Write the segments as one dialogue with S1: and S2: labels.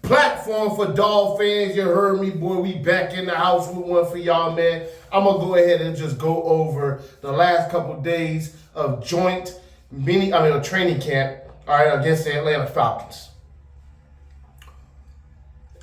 S1: platform for Dog fans. You heard me, boy. We back in the house with one for y'all, man. I'm going to go ahead and just go over the last couple of days of training camp, all right, against the Atlanta Falcons.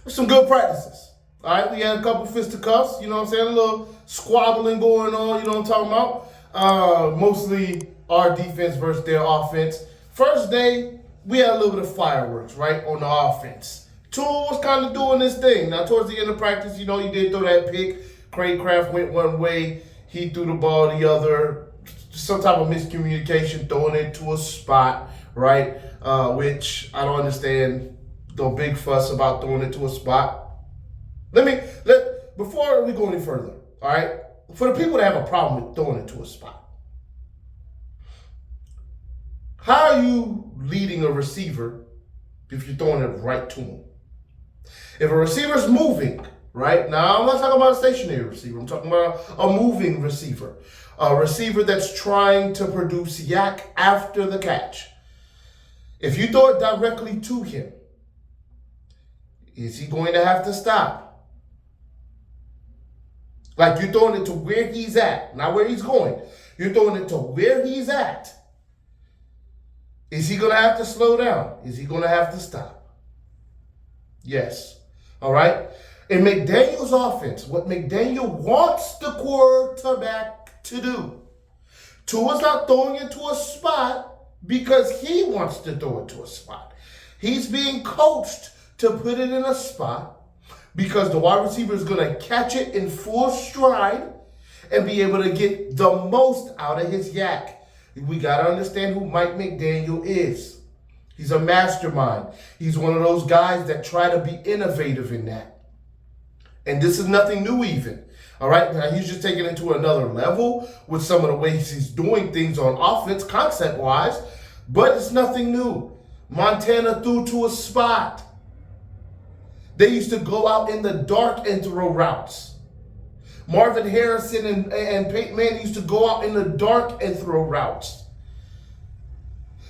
S1: Some good practices. All right, we had a couple fisticuffs, you know what I'm saying? A little squabbling going on, you know what I'm talking about? Mostly our defense versus their offense. First day, we had a little bit of fireworks, right, on the offense. Tua was kind of doing this thing. Now, towards the end of practice, you know, he did throw that pick. Craig Kraft went one way. He threw the ball the other. Some type of miscommunication, throwing it to a spot, right, which I don't understand the big fuss about throwing it to a spot. Before we go any further, all right, for the people that have a problem with throwing it to a spot, how are you leading a receiver if you're throwing it right to him? If a receiver's moving, right, now I'm not talking about a stationary receiver, I'm talking about a moving receiver, a receiver that's trying to produce yak after the catch. If you throw it directly to him, is he going to have to stop? Like, you're throwing it to where he's at, not where he's going. You're throwing it to where he's at. Is he going to have to slow down? Is he going to have to stop? Yes. All right? In McDaniel's offense, what McDaniel wants the quarterback to do, Tua's not throwing it to a spot because he wants to throw it to a spot. He's being coached to put it in a spot because the wide receiver is going to catch it in full stride and be able to get the most out of his yak. We got to understand who Mike McDaniel is. He's a mastermind. He's one of those guys that try to be innovative in that. And this is nothing new even. All right, now he's just taking it to another level with some of the ways he's doing things on offense, concept-wise, but it's nothing new. Montana threw to a spot. They used to go out in the dark and throw routes. Marvin Harrison and Peyton Manning used to go out in the dark and throw routes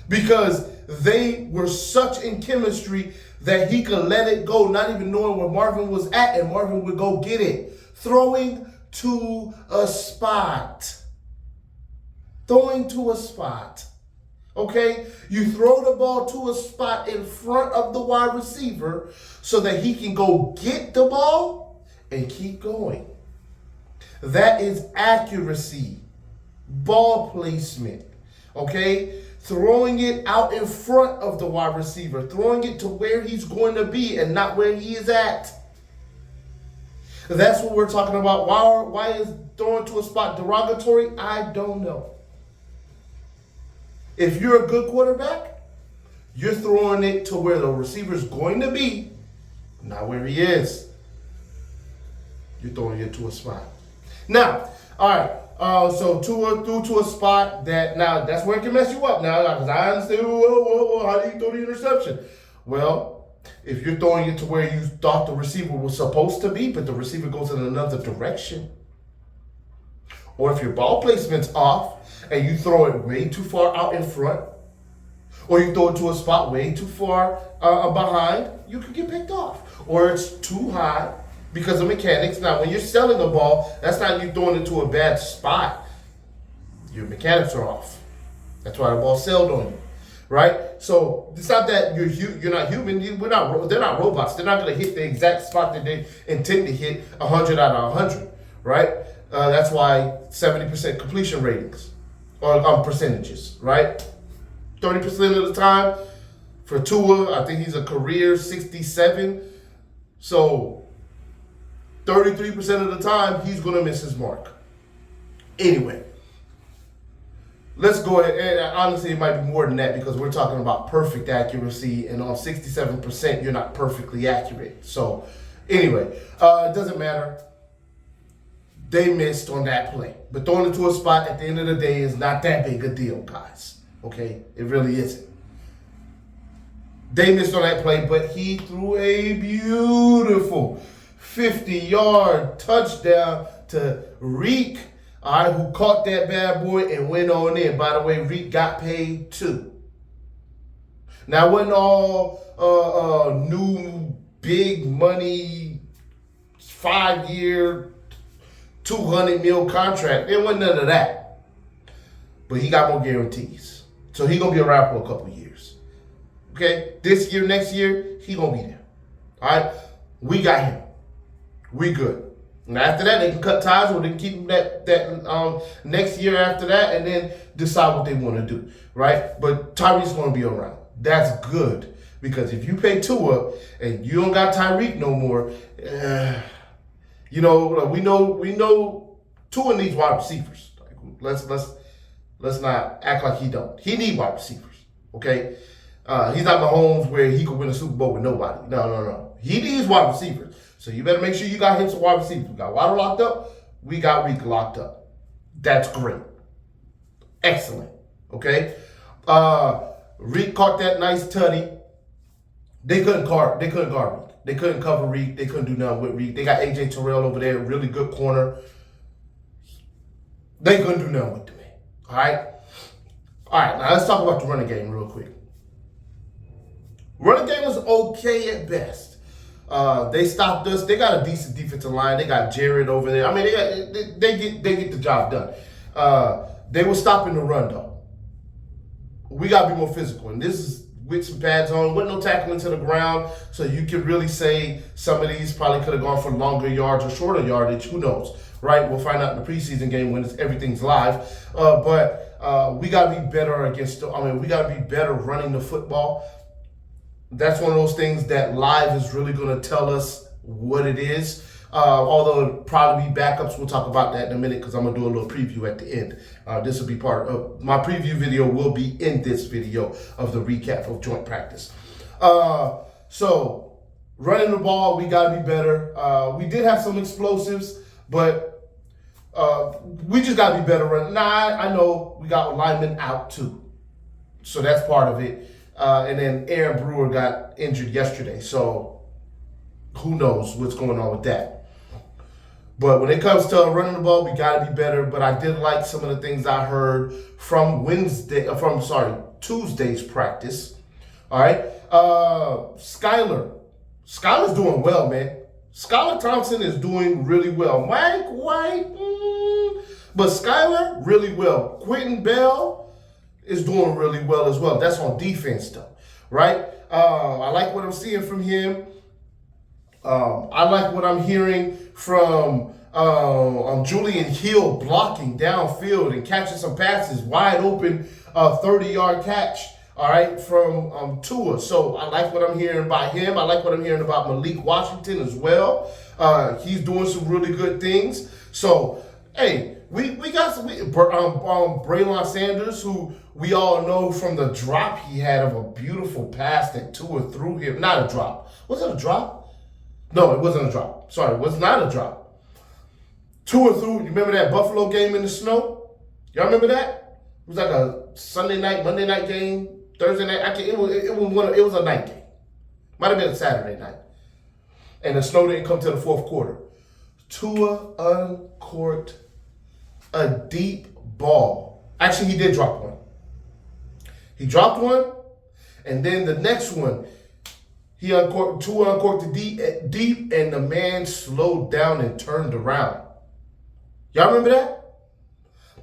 S1: because they were such in chemistry that he could let it go, not even knowing where Marvin was at, and Marvin would go get it. Throwing to a spot. Throwing to a spot. Okay? You throw the ball to a spot in front of the wide receiver so that he can go get the ball and keep going. That is accuracy. Ball placement. Okay? Throwing it out in front of the wide receiver. Throwing it to where he's going to be and not where he is at. That's what we're talking about. Why is throwing to a spot derogatory? I don't know. If you're a good quarterback, you're throwing it to where the receiver's going to be, not where he is. You're throwing it to a spot. Now, all right, so Tua threw to a spot that's where it can mess you up now, because I understand, how do you throw the interception? Well, if you're throwing it to where you thought the receiver was supposed to be, but the receiver goes in another direction, or if your ball placement's off and you throw it way too far out in front, or you throw it to a spot way too far behind, you could get picked off. Or it's too high because of mechanics. Now, when you're selling a ball, that's not you throwing it to a bad spot. Your mechanics are off. That's why the ball sailed on you, right? So it's not that you're not human. They're not robots. They're not going to hit the exact spot that they intend to hit 100 out of 100, right? That's why 70% completion ratings or percentages, right? 30% of the time for Tua, I think he's a career 67. So 33% of the time, he's going to miss his mark. Anyway, let's go ahead. And honestly, it might be more than that because we're talking about perfect accuracy. And on 67%, you're not perfectly accurate. So anyway, it doesn't matter. They missed on that play. But throwing it to a spot at the end of the day is not that big a deal, guys. Okay? It really isn't. They missed on that play, but he threw a beautiful 50-yard touchdown to Reek, all right, who caught that bad boy and went on in. By the way, Reek got paid too. Now, it wasn't all new big money, 5-year, $200 million contract. There wasn't none of that. But he got more guarantees. So he going to be around for a couple years. Okay? This year, next year, he going to be there. All right? We got him. We good. And after that, they can cut ties or they can keep him that next year after that and then decide what they want to do, right? But Tyreek's going to be around. That's good because if you pay Tua and you don't got Tyreek no more, we know Tua needs wide receivers. Like, let's not act like he don't. He need wide receivers, okay? He's not Mahomes where he could win a Super Bowl with nobody. No. He needs wide receivers. So you better make sure you got him some wide receivers. We got Waddle locked up. We got Reek locked up. That's great. Excellent. Okay? Reek caught that nice tutty. They couldn't guard Reek. They couldn't cover Reek. They couldn't do nothing with Reek. They got AJ Terrell over there, really good corner. They couldn't do nothing with the man. All right? All right, now let's talk about the running game real quick. Running game was okay at best. They stopped us. They got a decent defensive line. They got Jared over there. I mean, they get the job done. They were stopping the run though. We gotta be more physical, and this is with some pads on, with no tackling to the ground, so you can really say some of these probably could have gone for longer yards or shorter yardage. Who knows, right? We'll find out in the preseason game when everything's live. But we gotta be better we gotta be better running the football. That's one of those things that live is really going to tell us what it is. Although it'll probably be backups. We'll talk about that in a minute because I'm going to do a little preview at the end. This will be part of my preview video will be in this video of the recap of joint practice. So running the ball, we got to be better. We did have some explosives, but we just got to be better running. Now, I know we got linemen out too. So that's part of it. And then Aaron Brewer got injured yesterday, so who knows what's going on with that. But when it comes to running the ball, we got to be better. But I did like some of the things I heard from Tuesday's practice. All right, Skylar's doing well, man. Skylar Thompson is doing really well. Mike White, but Skylar really well. Quentin Bell is doing really well as well. That's on defense though, right? I like what I'm seeing from him. I like what I'm hearing from Julian Hill blocking downfield and catching some passes, wide open 30-yard catch, all right, from Tua. So I like what I'm hearing by him. I like what I'm hearing about Malik Washington as well. He's doing some really good things. So, hey, we got some Braylon Sanders, who we all know from the drop he had of a beautiful pass that Tua threw him. Not a drop. Was it a drop? No, it wasn't a drop. Sorry, it was not a drop. Tua threw, you remember that Buffalo game in the snow? Y'all remember that? It was like a Sunday night, Monday night game, Thursday night. It was a night game. Might have been a Saturday night. And the snow didn't come to the fourth quarter. Tua uncorked a deep ball. Actually, he did drop one. He dropped one, and then the next one, Tua uncorked the deep, and the man slowed down and turned around. Y'all remember that?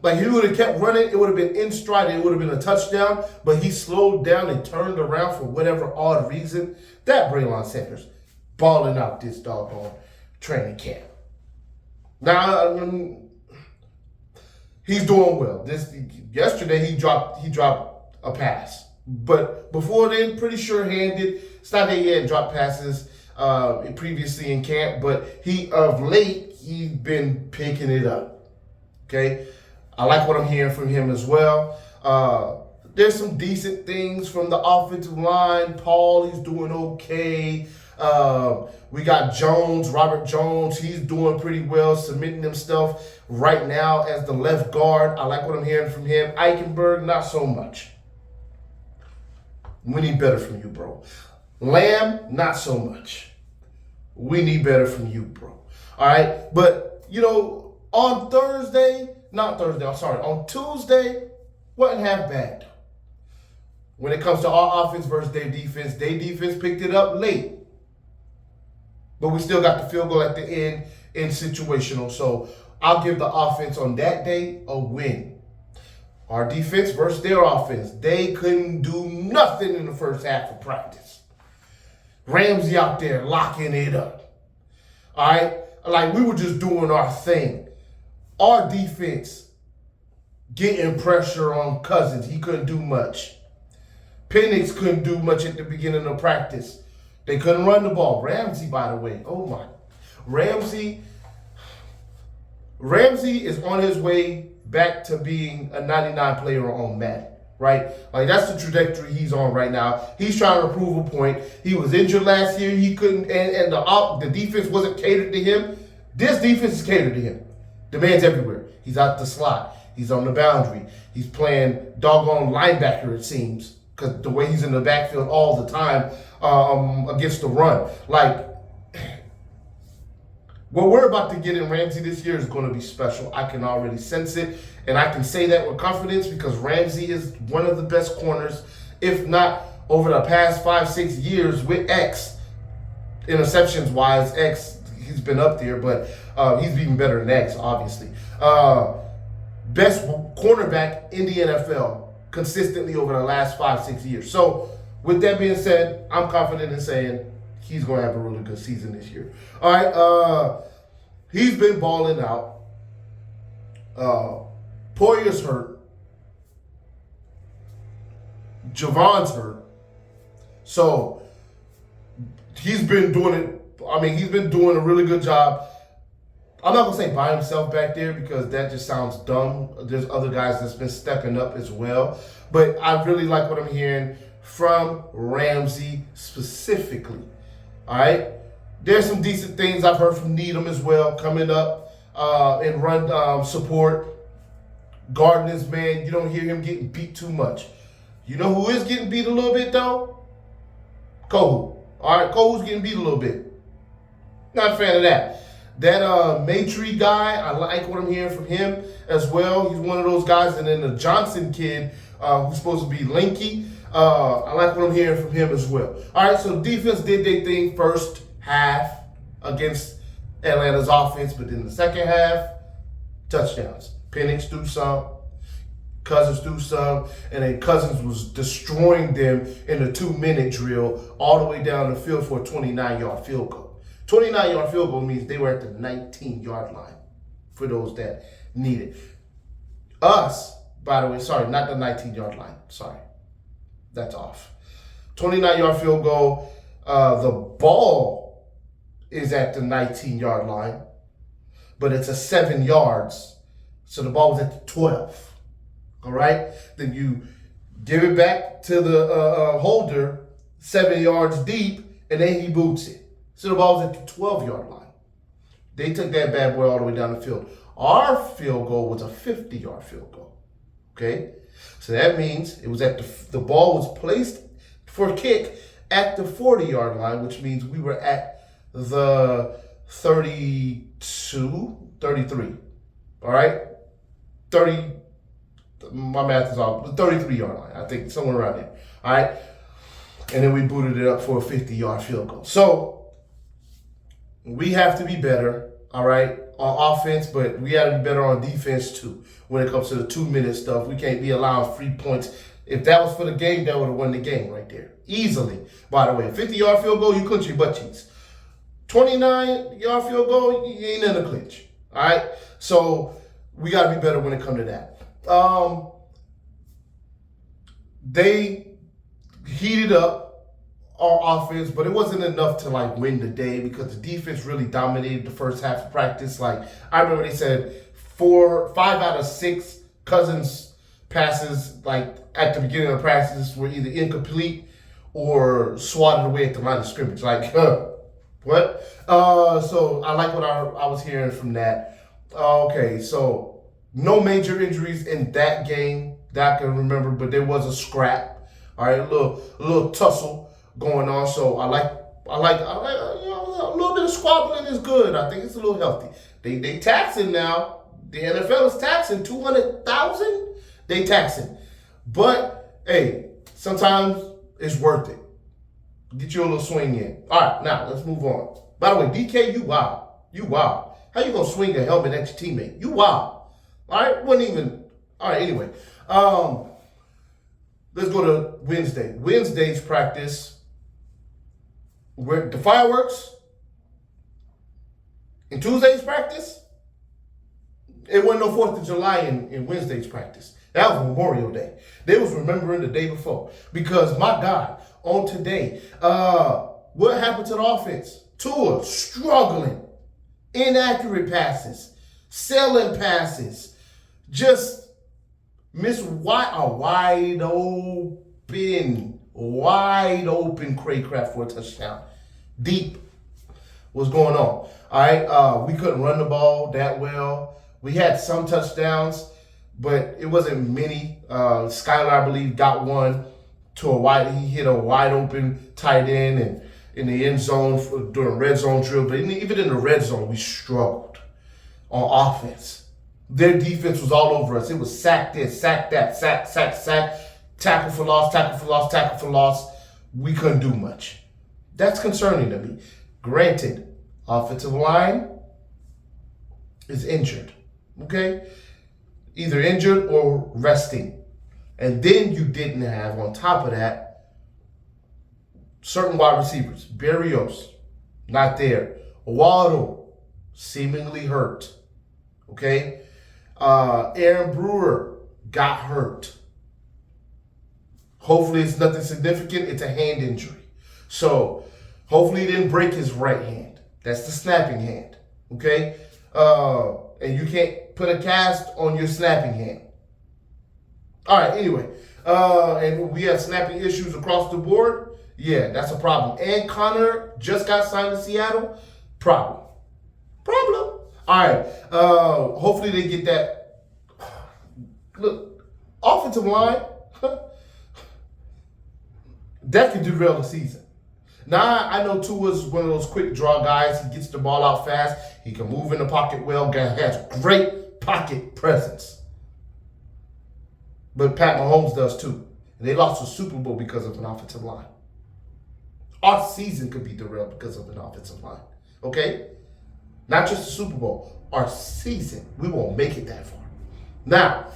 S1: Like, he would have kept running, it would have been in stride, it would have been a touchdown, but he slowed down and turned around for whatever odd reason. That Braylon Sanders balling out this doggone training camp. Now, he's doing well. Yesterday he dropped a pass, but before then, pretty sure-handed. It's not that he had dropped passes previously in camp, but of late he's been picking it up. Okay, I like what I'm hearing from him as well. There's some decent things from the offensive line. Paul, he's doing okay. We got Jones, Robert Jones. He's doing pretty well, submitting himself right now as the left guard. I like what I'm hearing from him. Eichenberg, not so much. We need better from you, bro. Lamb, not so much. We need better from you, bro. All right? But, on Tuesday, wasn't half bad. When it comes to our offense versus their defense picked it up late. but we still got the field goal at the end in situational. So I'll give the offense on that day a win. Our defense versus their offense. They couldn't do nothing in the first half of practice. Ramsey out there locking it up. All right? Like, we were just doing our thing. Our defense getting pressure on Cousins. He couldn't do much. Penix couldn't do much at the beginning of practice. They couldn't run the ball. Ramsey, by the way. Oh, my. Ramsey is on his way back to being a 99 player on Madden, right? Like, that's the trajectory he's on right now. He's trying to prove a point. He was injured last year. He couldn't, and the defense wasn't catered to him. This defense is catered to him. The man's everywhere. He's out the slot. He's on the boundary. He's playing doggone linebacker, it seems, because the way he's in the backfield all the time against the run. Like, what we're about to get in Ramsey this year is going to be special. I can already sense it, and I can say that with confidence because Ramsey is one of the best corners, if not over the past 5-6 years with X. Interceptions-wise, X, he's been up there, but he's even better than X, obviously. Best cornerback in the NFL consistently over the last 5-6 years. So, with that being said, I'm confident in saying he's going to have a really good season this year. All right, he's been balling out. Poyer's hurt. Javon's hurt. So, he's been doing it. I mean, he's been doing a really good job. I'm not going to say by himself back there because that just sounds dumb. There's other guys that's been stepping up as well. But I really like what I'm hearing from Ramsey specifically. All right? There's some decent things I've heard from Needham as well coming up in run support. Guarding this man, you don't hear him getting beat too much. You know who is getting beat a little bit, though? Kohu. All right, Kohu's getting beat a little bit. Not a fan of that. That Maitre guy, I like what I'm hearing from him as well. He's one of those guys. And then the Johnson kid, who's supposed to be lanky, I like what I'm hearing from him as well. All right, so defense did their thing first half against Atlanta's offense, but then the second half, touchdowns. Penix do some, Cousins do some, and then Cousins was destroying them in a 2-minute drill all the way down the field for a 29-yard field goal. 29-yard field goal means they were at the 19-yard line for those that need it. Us, by the way, sorry, not the 19-yard line. Sorry. That's off. 29-yard field goal. The ball is at the 19-yard line, but it's a 7 yards. So the ball was at the 12. All right? Then you give it back to the holder 7 yards deep, and then he boots it. So the ball was at the 12-yard line. They took that bad boy all the way down the field. Our field goal was a 50-yard field goal. Okay? So that means it was at the ball was placed for a kick at the 40-yard line, which means we were at the 33. All right? 30, my math is off, the 33-yard line. I think somewhere around there. All right? And then we booted it up for a 50-yard field goal. So, we have to be better, all right, on offense, but we got to be better on defense, too, when it comes to the 2-minute stuff. We can't be allowing free points. If that was for the game, that would have won the game right there. Easily, by the way. 50-yard field goal, you clinch your butt cheeks. 29-yard field goal, you ain't in a clinch, all right? So, we got to be better when it comes to that. They heated up our offense, but it wasn't enough to like win the day because the defense really dominated the first half of practice. Like I remember they said 5 out of 6 Cousins passes like at the beginning of practice were either incomplete or swatted away at the line of scrimmage. Like what? So I like what I was hearing from that. Okay, so no major injuries in that game that I can remember, but there was a scrap. All right, a little tussle going on. So I like you know, a little bit of squabbling is good. I think it's a little healthy. They taxing now. The NFL is taxing 200,000. They taxing, but hey, sometimes it's worth it. Get you a little swing in. All right, now let's move on. By the way, DK, you wild. You wild. How you gonna swing a helmet at your teammate? You wild. All right, wasn't even. All right, anyway. Let's go to Wednesday. Wednesday's practice, where the fireworks, and Tuesday's practice, it wasn't no 4th of July in Wednesday's practice. That was Memorial Day. They was remembering the day before. Because, my God, on today, what happened to the offense? Tua struggling. Inaccurate passes. Selling passes. Just miss a wide open Craycraft for a touchdown. Deep. What's going on? All right, we couldn't run the ball that well. We had some touchdowns, but it wasn't many. Skylar, I believe, got one to he hit a wide open tight end and in the end zone during red zone drill. But even in the red zone, we struggled on offense. Their defense was all over us. It was sack this, sack that, sack, tackle for loss, tackle for loss, tackle for loss. We couldn't do much. That's concerning to me. Granted, offensive line is injured, okay? Either injured or resting. And then you didn't have, on top of that, certain wide receivers. Berrios, not there. Waddle, seemingly hurt, okay? Aaron Brewer got hurt. Hopefully it's nothing significant. It's a hand injury. So hopefully he didn't break his right hand. That's the snapping hand, okay? And you can't put a cast on your snapping hand. All right, anyway. And we have snapping issues across the board. Yeah, that's a problem. And Connor just got signed to Seattle. Problem. All right. Hopefully they get that. Look, offensive line, that could derail the season. Now, I know Tua's one of those quick draw guys. He gets the ball out fast. He can move in the pocket well. Guy has great pocket presence. But Pat Mahomes does too. And they lost the Super Bowl because of an offensive line. Our season could be derailed because of an offensive line. Okay? Not just the Super Bowl. Our season. We won't make it that far. Now,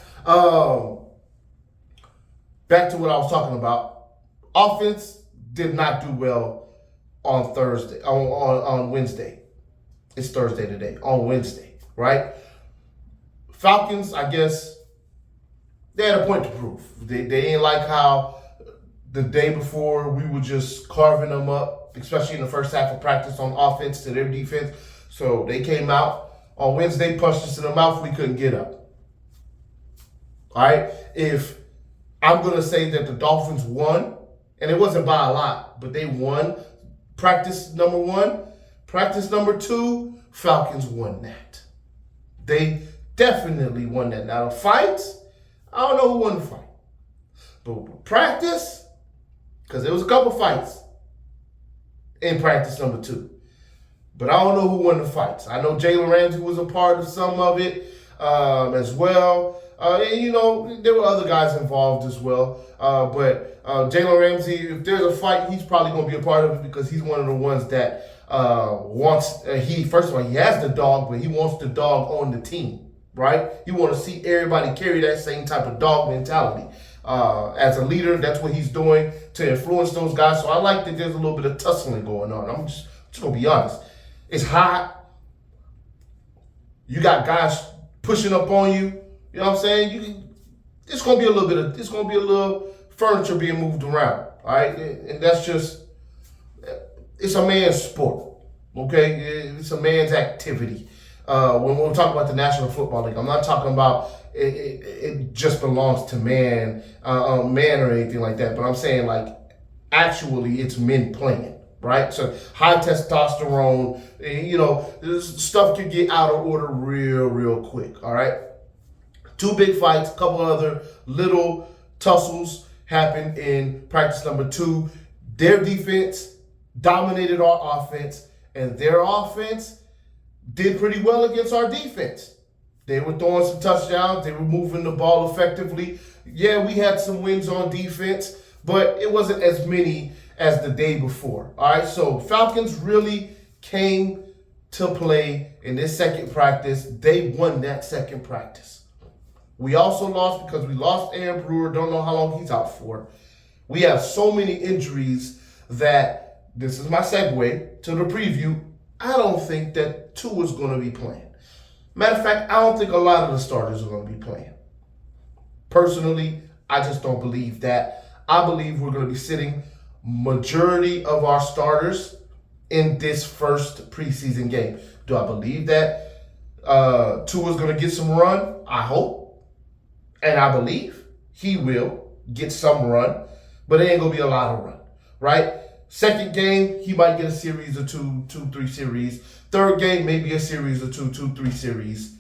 S1: back to what I was talking about. Offense did not do well on Thursday, on Wednesday. It's Thursday today, on Wednesday, right? Falcons, I guess, they had a point to prove. They ain't like how the day before we were just carving them up, especially in the first half of practice on offense to their defense. So they came out on Wednesday, punched us in the mouth, we couldn't get up. All right? If I'm going to say that the Dolphins won, and it wasn't by a lot, but they won practice number 1. Practice number 2, Falcons won that. They definitely won that. Now, the fights, I don't know who won the fight. But practice, because there was a couple fights in practice number 2. But I don't know who won the fights. I know Jalen Ramsey was a part of some of it as well. And, you know, there were other guys involved as well. But Jalen Ramsey, if there's a fight, he's probably going to be a part of it because he's one of the ones that first of all, he has the dog, but he wants the dog on the team, right? He wants to see everybody carry that same type of dog mentality. As a leader, that's what he's doing to influence those guys. So I like that there's a little bit of tussling going on. I'm just going to be honest. It's hot. You got guys pushing up on you. You know what I'm saying? It's gonna be a little furniture being moved around. All right, and that's just, it's a man's sport. Okay, it's a man's activity. When we're talking about the National Football League, I'm not talking about it just belongs to man or anything like that. But I'm saying like actually it's men playing. Right? So high testosterone, you know, stuff can get out of order real quick. All right. 2 big fights, a couple other little tussles happened in practice number 2. Their defense dominated our offense, and their offense did pretty well against our defense. They were throwing some touchdowns. They were moving the ball effectively. Yeah, we had some wins on defense, but it wasn't as many as the day before. All right, so Falcons really came to play in this second practice. They won that second practice. We also lost because we lost Aaron Brewer. Don't know how long he's out for. We have so many injuries that this is my segue to the preview. I don't think that Tua's going to be playing. Matter of fact, I don't think a lot of the starters are going to be playing. Personally, I just don't believe that. I believe we're going to be sitting majority of our starters in this first preseason game. Do I believe that Tua's going to get some run? I hope. And I believe he will get some run. But it ain't going to be a lot of run, right? Second game, he might get a series or two, 3 series. Third game, maybe a series or two, 3 series.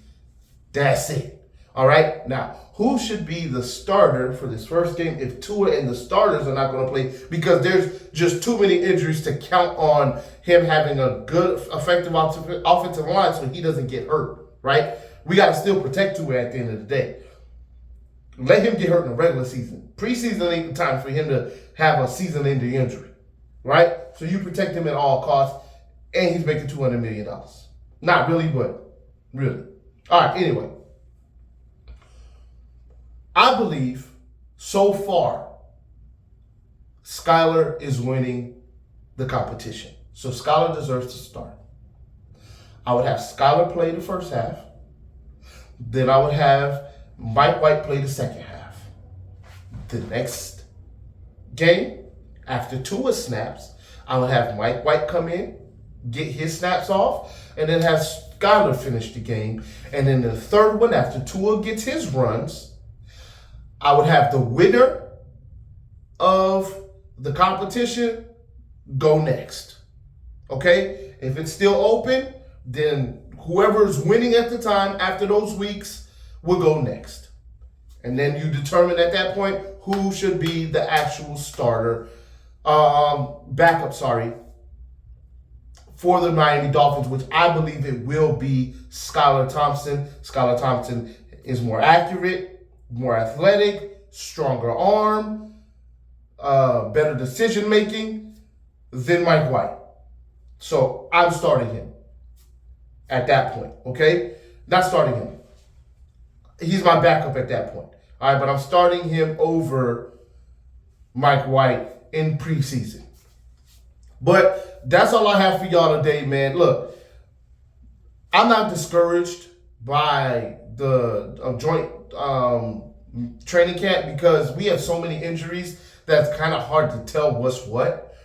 S1: That's it. All right? Now, who should be the starter for this first game if Tua and the starters are not going to play? Because there's just too many injuries to count on him having a good, effective offensive line so he doesn't get hurt, right? We got to still protect Tua at the end of the day. Let him get hurt in the regular season. Preseason ain't the time for him to have a season-ending injury, right? So you protect him at all costs, and he's making $200 million. Not really, but really. All right, anyway. I believe so far Skylar is winning the competition. So Skylar deserves to start. I would have Skylar play the first half. Then I would have Mike White play the second half. The next game, after Tua snaps, I would have Mike White come in, get his snaps off, and then have Skylar finish the game. And then the third one, after Tua gets his runs, I would have the winner of the competition go next. Okay? If it's still open, then whoever's winning at the time after those weeks will go next. And then you determine at that point who should be the actual starter, backup, for the Miami Dolphins, which I believe it will be Skylar Thompson. Skylar Thompson is more accurate, more athletic, stronger arm, better decision-making than Mike White. So I'm starting him at that point, okay? Not starting him. He's my backup at that point. All right, but I'm starting him over Mike White in preseason. But that's all I have for y'all today, man. Look, I'm not discouraged by the joint training camp because we have so many injuries that's kind of hard to tell what's what.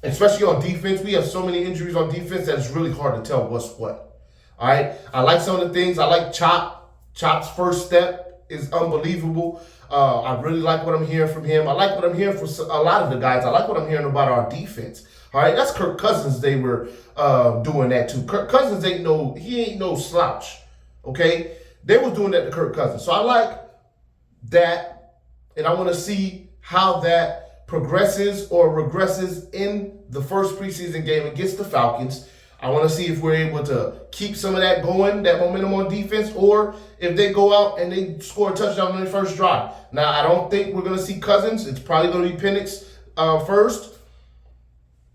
S1: Especially on defense, we have so many injuries on defense that it's really hard to tell what's what. All right, I like some of the things. I like Chop's first step is unbelievable. I really like what I'm hearing from him. I like what I'm hearing from a lot of the guys. I like what I'm hearing about our defense. All right, that's Kirk Cousins. They were doing that too. Kirk Cousins ain't no slouch. Okay, they was doing that to Kirk Cousins. So I like that, and I want to see how that progresses or regresses in the first preseason game against the Falcons. I want to see if we're able to keep some of that going, that momentum on defense, or if they go out and they score a touchdown on their first drive. Now, I don't think we're going to see Cousins. It's probably going to be Penix first.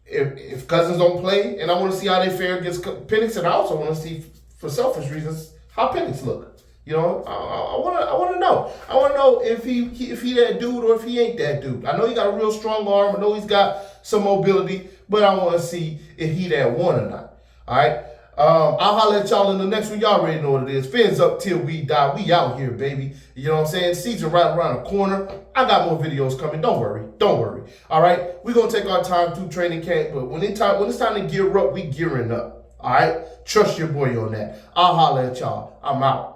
S1: If Cousins don't play, and I want to see how they fare against Penix, and I also want to see, for selfish reasons, how Penix look. You know, I want to know. I want to know if he that dude or if he ain't that dude. I know he got a real strong arm. I know he's got some mobility, but I want to see if he that one or not. All right. I'll holler at y'all in the next one. Y'all already know what it is. Fins up till we die. We out here, baby. You know what I'm saying? Season right around the corner. I got more videos coming. Don't worry. All right. We're going to take our time through training camp, but when it's time to gear up, we gearing up. All right. Trust your boy on that. I'll holler at y'all. I'm out.